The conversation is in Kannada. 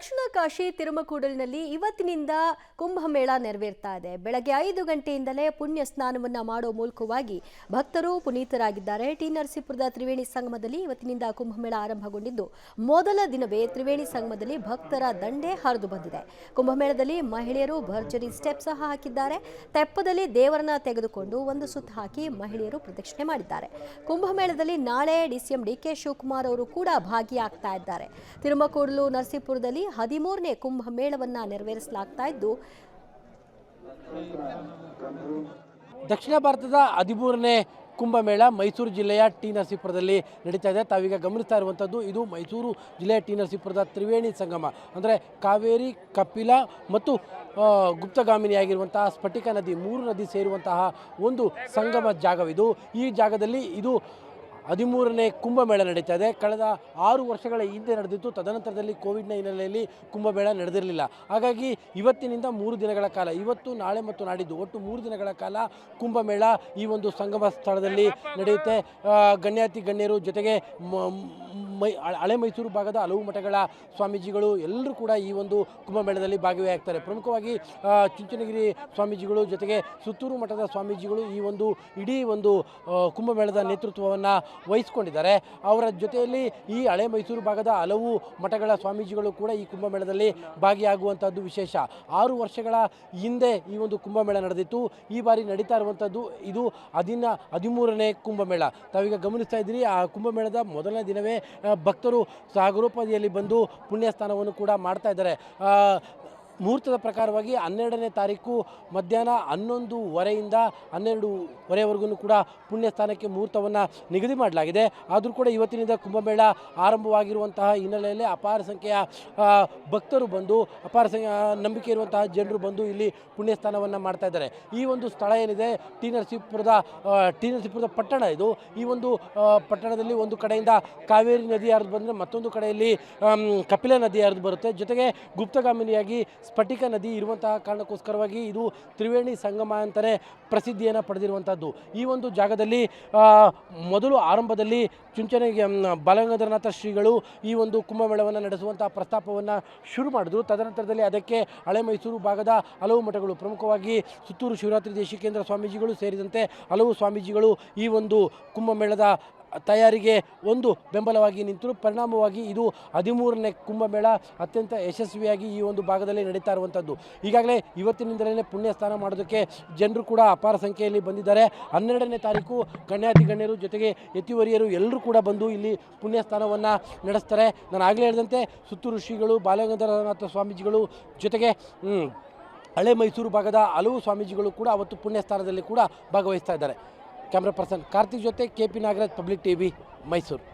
ದಕ್ಷಿಣ ಕಾಶಿ ತಿರುಮಕೂಡಲಿನಲ್ಲಿ ಇವತ್ತಿನಿಂದ ಕುಂಭಮೇಳ ನೆರವೇರ್ತಾ ಇದೆ. ಬೆಳಗ್ಗೆ 5 ಗಂಟೆಯಿಂದಲೇ ಪುಣ್ಯ ಸ್ನಾನವನ್ನ ಮಾಡೋ ಮೂಲಕವಾಗಿ ಭಕ್ತರು ಪುನೀತರಾಗಿದ್ದಾರೆ. ಟಿ ನರಸೀಪುರದ ತ್ರಿವೇಣಿ ಸಂಗಮದಲ್ಲಿ ಇವತ್ತಿನಿಂದ ಕುಂಭಮೇಳ ಆರಂಭಗೊಂಡಿದ್ದು ಮೊದಲ ದಿನವೇ ತ್ರಿವೇಣಿ ಸಂಗಮದಲ್ಲಿ ಭಕ್ತರ ದಂಡೇ ಹರಿದು ಬಂದಿದೆ. ಕುಂಭಮೇಳದಲ್ಲಿ ಮಹಿಳೆಯರು ಭರ್ಜರಿ ಸ್ಟೆಪ್ ಸಹ ಹಾಕಿದ್ದಾರೆ. ತೆಪ್ಪದಲ್ಲಿ ದೇವರನ್ನ ತೆಗೆದುಕೊಂಡು ಒಂದು ಸುತ್ತು ಹಾಕಿ ಮಹಿಳೆಯರು ಪ್ರದಕ್ಷಿಣೆ ಮಾಡಿದ್ದಾರೆ. ಕುಂಭಮೇಳದಲ್ಲಿ ನಾಳೆ ಡಿಸಿಎಂ ಡಿಕೆ ಶಿವಕುಮಾರ್ ಅವರು ಕೂಡ ಭಾಗಿಯಾಗ್ತಾ ಇದ್ದಾರೆ. ತಿರುಮಕೂಡಲು ನರಸೀಪುರದಲ್ಲಿ 13ನೇ ಕುಂಭಮೇಳವನ್ನ ನೆರವೇರಿಸಲಾಗ್ತಾ ಇದ್ದು, ದಕ್ಷಿಣ ಭಾರತದ 13ನೇ ಕುಂಭಮೇಳ ಮೈಸೂರು ಜಿಲ್ಲೆಯ ಟಿ ನರಸೀಪುರದಲ್ಲಿ ನಡೀತಾ ಇದೆ. ತಾವೀಗ ಗಮನಿಸ್ತಾ ಇರುವಂಥದ್ದು ಇದು ಮೈಸೂರು ಜಿಲ್ಲೆಯ ಟಿ ನರಸೀಪುರದ ತ್ರಿವೇಣಿ ಸಂಗಮ. ಅಂದರೆ ಕಾವೇರಿ, ಕಪಿಲ ಮತ್ತು ಗುಪ್ತಗಾಮಿನಿಯಾಗಿರುವಂತಹ ಸ್ಫಟಿಕ ನದಿ, 3 ನದಿ ಸೇರುವಂತಹ ಒಂದು ಸಂಗಮ ಜಾಗವಿದು. ಈ ಜಾಗದಲ್ಲಿ ಇದು 13ನೇ ಕುಂಭಮೇಳ ನಡೀತಾ ಇದೆ. ಕಳೆದ 6 ವರ್ಷಗಳ ಹಿಂದೆ ನಡೆದಿತ್ತು. ತದನಂತರದಲ್ಲಿ ಕೋವಿಡ್ನ ಹಿನ್ನೆಲೆಯಲ್ಲಿ ಕುಂಭಮೇಳ ನಡೆದಿರಲಿಲ್ಲ. ಹಾಗಾಗಿ ಇವತ್ತಿನಿಂದ 3 ದಿನಗಳ ಕಾಲ, ಇವತ್ತು, ನಾಳೆ ಮತ್ತು ನಾಡಿದ್ದು ಒಟ್ಟು 3 ದಿನಗಳ ಕಾಲ ಕುಂಭಮೇಳ ಈ ಒಂದು ಸಂಗಮ ಸ್ಥಳದಲ್ಲಿ ನಡೆಯುತ್ತೆ. ಗಣ್ಯಾತಿ ಗಣ್ಯರು ಜೊತೆಗೆ ಹಳೆ ಮೈಸೂರು ಭಾಗದ ಹಲವು ಮಠಗಳ ಸ್ವಾಮೀಜಿಗಳು ಎಲ್ಲರೂ ಕೂಡ ಈ ಒಂದು ಕುಂಭಮೇಳದಲ್ಲಿ ಭಾಗವಹಿಸ್ತಾರೆ. ಪ್ರಮುಖವಾಗಿ ಚುಂಚನಗಿರಿ ಸ್ವಾಮೀಜಿಗಳು ಜೊತೆಗೆ ಸುತ್ತೂರು ಮಠದ ಸ್ವಾಮೀಜಿಗಳು ಈ ಒಂದು ಇಡೀ ಒಂದು ಕುಂಭಮೇಳದ ನೇತೃತ್ವವನ್ನು ವಹಿಸಿಕೊಂಡಿದ್ದಾರೆ. ಅವರ ಜೊತೆಯಲ್ಲಿ ಈ ಹಳೆ ಮೈಸೂರು ಭಾಗದ ಹಲವು ಮಠಗಳ ಸ್ವಾಮೀಜಿಗಳು ಕೂಡ ಈ ಕುಂಭಮೇಳದಲ್ಲಿ ಭಾಗಿಯಾಗುವಂಥದ್ದು ವಿಶೇಷ. 6 ವರ್ಷಗಳ ಹಿಂದೆ ಈ ಒಂದು ಕುಂಭಮೇಳ ನಡೆದಿತ್ತು. ಈ ಬಾರಿ ನಡೀತಾ ಇರುವಂಥದ್ದು ಇದು 13ನೇ ಕುಂಭಮೇಳ. ತಾವೀಗ ಗಮನಿಸ್ತಾ ಇದ್ದೀರಿ, ಆ ಕುಂಭಮೇಳದ ಮೊದಲನೇ ದಿನವೇ ಭಕ್ತರು ಸಾಗರೋಪಾದಿಯಲ್ಲಿ ಬಂದು ಪುಣ್ಯ ಸ್ನಾನವನ್ನು ಕೂಡ ಮಾಡ್ತಾ ಇದ್ದಾರೆ. ಮುಹೂರ್ತದ ಪ್ರಕಾರವಾಗಿ 12ನೇ ತಾರೀಕು ಮಧ್ಯಾಹ್ನ 11:15ರಿಂದ 12:15ವರೆಗೂ ಕೂಡ ಪುಣ್ಯ ಸ್ಥಾನಕ್ಕೆ ಮುಹೂರ್ತವನ್ನು ನಿಗದಿ ಮಾಡಲಾಗಿದೆ. ಆದರೂ ಕೂಡ ಇವತ್ತಿನಿಂದ ಕುಂಭಮೇಳ ಆರಂಭವಾಗಿರುವಂತಹ ಹಿನ್ನೆಲೆಯಲ್ಲಿ ಅಪಾರ ಸಂಖ್ಯೆಯ ಭಕ್ತರು ಬಂದು, ಅಪಾರ ನಂಬಿಕೆ ಇರುವಂತಹ ಜನರು ಬಂದು ಇಲ್ಲಿ ಪುಣ್ಯ ಸ್ನಾನವನ್ನು ಮಾಡ್ತಾ ಇದ್ದಾರೆ. ಈ ಒಂದು ಸ್ಥಳ ಏನಿದೆ ಟಿ ನರಸೀಪುರದ ಪಟ್ಟಣ ಇದು. ಈ ಒಂದು ಪಟ್ಟಣದಲ್ಲಿ ಒಂದು ಕಡೆಯಿಂದ ಕಾವೇರಿ ನದಿ ಹರಿದು ಬಂದರೆ ಮತ್ತೊಂದು ಕಡೆಯಲ್ಲಿ ಕಪಿಲ ನದಿ ಹರಿದು ಬರುತ್ತೆ. ಜೊತೆಗೆ ಗುಪ್ತಗಾಮಿನಿಯಾಗಿ ಸ್ಫಟಿಕ ನದಿ ಇರುವಂತಹ ಕಾರಣಕ್ಕೋಸ್ಕರವಾಗಿ ಇದು ತ್ರಿವೇಣಿ ಸಂಗಮ ಅಂತಲೇ ಪ್ರಸಿದ್ಧಿಯನ್ನು ಪಡೆದಿರುವಂಥದ್ದು. ಈ ಒಂದು ಜಾಗದಲ್ಲಿ ಮೊದಲು ಆರಂಭದಲ್ಲಿ ಚುಂಚನಗಿರಿ ಬಾಲಗಂಗಾಧರನಾಥ ಶ್ರೀಗಳು ಈ ಒಂದು ಕುಂಭಮೇಳವನ್ನು ನಡೆಸುವಂತಹ ಪ್ರಸ್ತಾಪವನ್ನು ಶುರು ಮಾಡಿದ್ರು. ತದನಂತರದಲ್ಲಿ ಅದಕ್ಕೆ ಹಳೆ ಮೈಸೂರು ಭಾಗದ ಹಲವು ಮಠಗಳು, ಪ್ರಮುಖವಾಗಿ ಸುತ್ತೂರು ಶಿವರಾತ್ರಿ ದೇಶಿಕೇಂದ್ರ ಸ್ವಾಮೀಜಿಗಳು ಸೇರಿದಂತೆ ಹಲವು ಸ್ವಾಮೀಜಿಗಳು ಈ ಒಂದು ಕುಂಭಮೇಳದ ತಯಾರಿಗೆ ಒಂದು ಬೆಂಬಲವಾಗಿ ನಿಂತರು. ಪರಿಣಾಮವಾಗಿ ಇದು 13ನೇ ಕುಂಭಮೇಳ ಅತ್ಯಂತ ಯಶಸ್ವಿಯಾಗಿ ಈ ಒಂದು ಭಾಗದಲ್ಲಿ ನಡೀತಾ ಇರುವಂಥದ್ದು. ಈಗಾಗಲೇ ಇವತ್ತಿನಿಂದಲೇ ಪುಣ್ಯ ಸ್ನಾನ ಮಾಡೋದಕ್ಕೆ ಜನರು ಕೂಡ ಅಪಾರ ಸಂಖ್ಯೆಯಲ್ಲಿ ಬಂದಿದ್ದಾರೆ. 12ನೇ ತಾರೀಕು ಗಣ್ಯಾತಿ ಗಣ್ಯರು ಜೊತೆಗೆ ಯತಿವರಿಯರು ಎಲ್ಲರೂ ಕೂಡ ಬಂದು ಇಲ್ಲಿ ಪುಣ್ಯ ಸ್ನಾನವನ್ನು ನಡೆಸ್ತಾರೆ. ನಾನು ಆಗಲೇ ಹೇಳಿದಂತೆ ಸುತ್ತೂರು ಶ್ರೀಗಳು, ಬಾಲಗಂಗಾಧರನಾಥ ಸ್ವಾಮೀಜಿಗಳು ಜೊತೆಗೆ ಹಳೆ ಮೈಸೂರು ಭಾಗದ ಹಲವು ಸ್ವಾಮೀಜಿಗಳು ಕೂಡ ಅವತ್ತು ಪುಣ್ಯ ಸ್ಥಾನದಲ್ಲಿ ಕೂಡ ಭಾಗವಹಿಸ್ತಾ ಇದ್ದಾರೆ. ಕ್ಯಾಮ್ರಾ ಪರ್ಸನ್ ಕಾರ್ತಿಕ್ ಜೊತೆ KP Nagaraj, public TV, Mysuru.